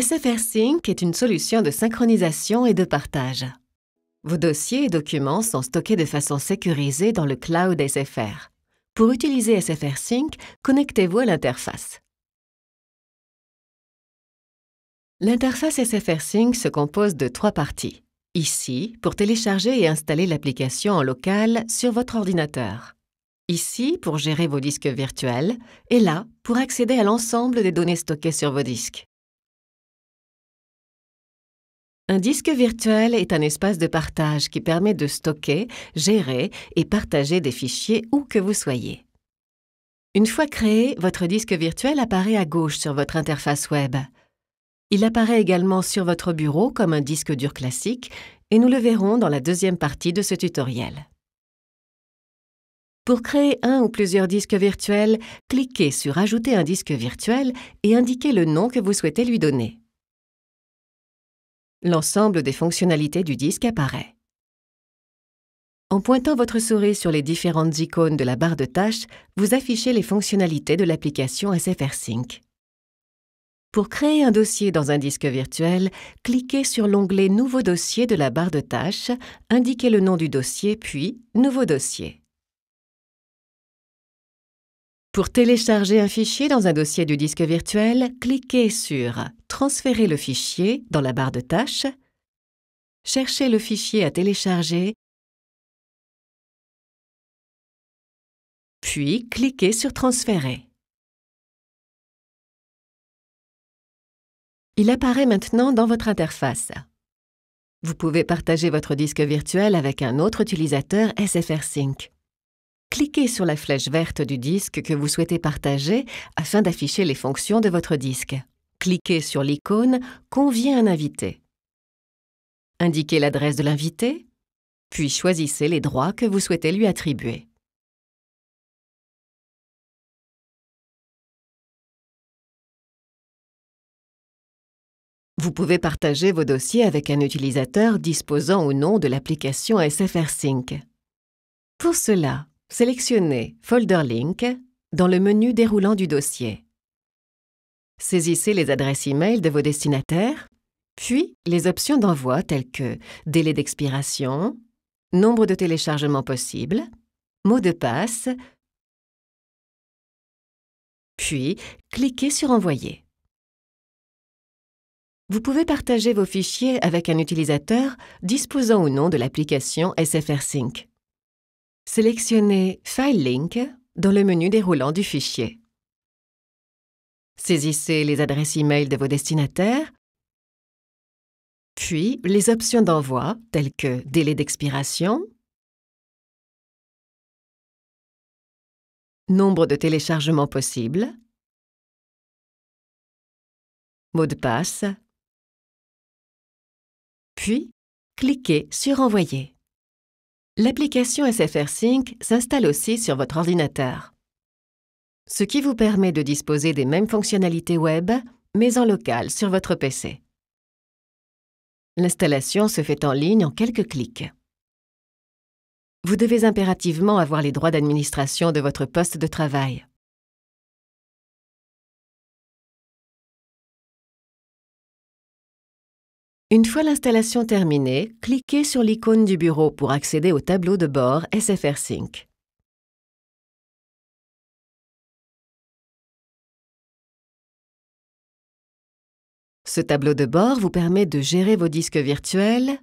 SFR Sync est une solution de synchronisation et de partage. Vos dossiers et documents sont stockés de façon sécurisée dans le cloud SFR. Pour utiliser SFR Sync, connectez-vous à l'interface. L'interface SFR Sync se compose de 3 parties. Ici, pour télécharger et installer l'application en local sur votre ordinateur. Ici, pour gérer vos disques virtuels. Et là, pour accéder à l'ensemble des données stockées sur vos disques. Un disque virtuel est un espace de partage qui permet de stocker, gérer et partager des fichiers où que vous soyez. Une fois créé, votre disque virtuel apparaît à gauche sur votre interface web. Il apparaît également sur votre bureau comme un disque dur classique et nous le verrons dans la deuxième partie de ce tutoriel. Pour créer un ou plusieurs disques virtuels, cliquez sur « Ajouter un disque virtuel » et indiquez le nom que vous souhaitez lui donner. L'ensemble des fonctionnalités du disque apparaît. En pointant votre souris sur les différentes icônes de la barre de tâches, vous affichez les fonctionnalités de l'application SFR Sync. Pour créer un dossier dans un disque virtuel, cliquez sur l'onglet « Nouveau dossier » de la barre de tâches, indiquez le nom du dossier, puis « Nouveau dossier ». Pour télécharger un fichier dans un dossier du disque virtuel, cliquez sur « Transférer le fichier » dans la barre de tâches, cherchez le fichier à télécharger, puis cliquez sur « Transférer ». Il apparaît maintenant dans votre interface. Vous pouvez partager votre disque virtuel avec un autre utilisateur SFR Sync. Cliquez sur la flèche verte du disque que vous souhaitez partager afin d'afficher les fonctions de votre disque. Cliquez sur l'icône « Conviens un invité ». Indiquez l'adresse de l'invité, puis choisissez les droits que vous souhaitez lui attribuer. Vous pouvez partager vos dossiers avec un utilisateur disposant ou non de l'application SFR Sync. Pour cela, sélectionnez « Folder Link » dans le menu déroulant du dossier. Saisissez les adresses e-mail de vos destinataires, puis les options d'envoi telles que délai d'expiration, nombre de téléchargements possibles, mot de passe, puis cliquez sur « Envoyer ». Vous pouvez partager vos fichiers avec un utilisateur disposant ou non de l'application SFR Sync. Sélectionnez « File Link » dans le menu déroulant du fichier. Saisissez les adresses e-mail de vos destinataires, puis les options d'envoi telles que délai d'expiration, nombre de téléchargements possibles, mot de passe, puis cliquez sur « Envoyer ». L'application SFR Sync s'installe aussi sur votre ordinateur, ce qui vous permet de disposer des mêmes fonctionnalités web, mais en local sur votre PC. L'installation se fait en ligne en quelques clics. Vous devez impérativement avoir les droits d'administration de votre poste de travail. Une fois l'installation terminée, cliquez sur l'icône du bureau pour accéder au tableau de bord SFR Sync. Ce tableau de bord vous permet de gérer vos disques virtuels,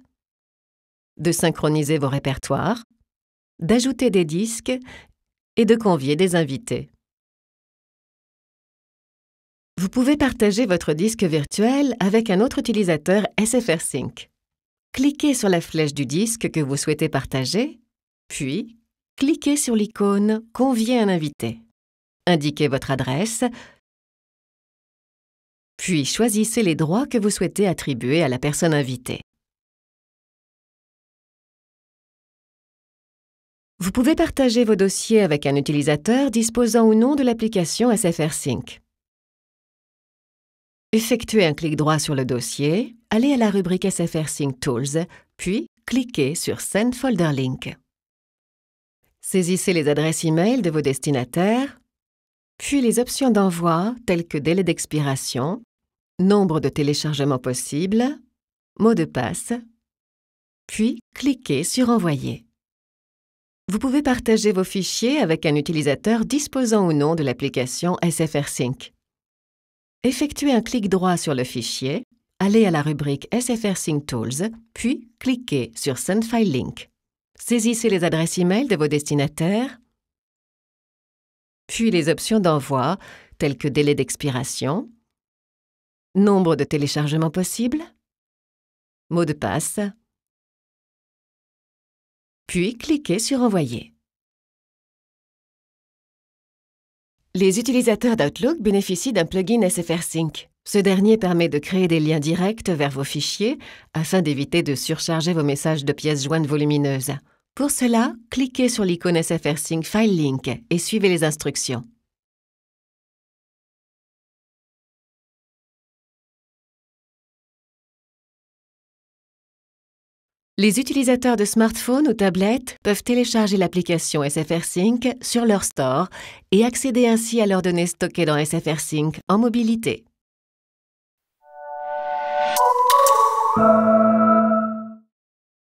de synchroniser vos répertoires, d'ajouter des disques et de convier des invités. Vous pouvez partager votre disque virtuel avec un autre utilisateur SFR Sync. Cliquez sur la flèche du disque que vous souhaitez partager, puis cliquez sur l'icône « Convier un invité ». Indiquez votre adresse, puis choisissez les droits que vous souhaitez attribuer à la personne invitée. Vous pouvez partager vos dossiers avec un utilisateur disposant ou non de l'application SFR Sync. Effectuez un clic droit sur le dossier, allez à la rubrique SFR Sync Tools, puis cliquez sur Send Folder Link. Saisissez les adresses e-mail de vos destinataires, puis les options d'envoi telles que délai d'expiration, nombre de téléchargements possibles, mot de passe, puis cliquez sur Envoyer. Vous pouvez partager vos fichiers avec un utilisateur disposant ou non de l'application SFR Sync. Effectuez un clic droit sur le fichier, allez à la rubrique SFR Sync Tools, puis cliquez sur Send File Link. Saisissez les adresses e-mail de vos destinataires, puis les options d'envoi telles que délai d'expiration, nombre de téléchargements possibles, mot de passe, puis cliquez sur Envoyer. Les utilisateurs d'Outlook bénéficient d'un plugin SFR Sync. Ce dernier permet de créer des liens directs vers vos fichiers afin d'éviter de surcharger vos messages de pièces jointes volumineuses. Pour cela, cliquez sur l'icône SFR Sync File Link et suivez les instructions. Les utilisateurs de smartphones ou tablettes peuvent télécharger l'application SFR Sync sur leur store et accéder ainsi à leurs données stockées dans SFR Sync en mobilité.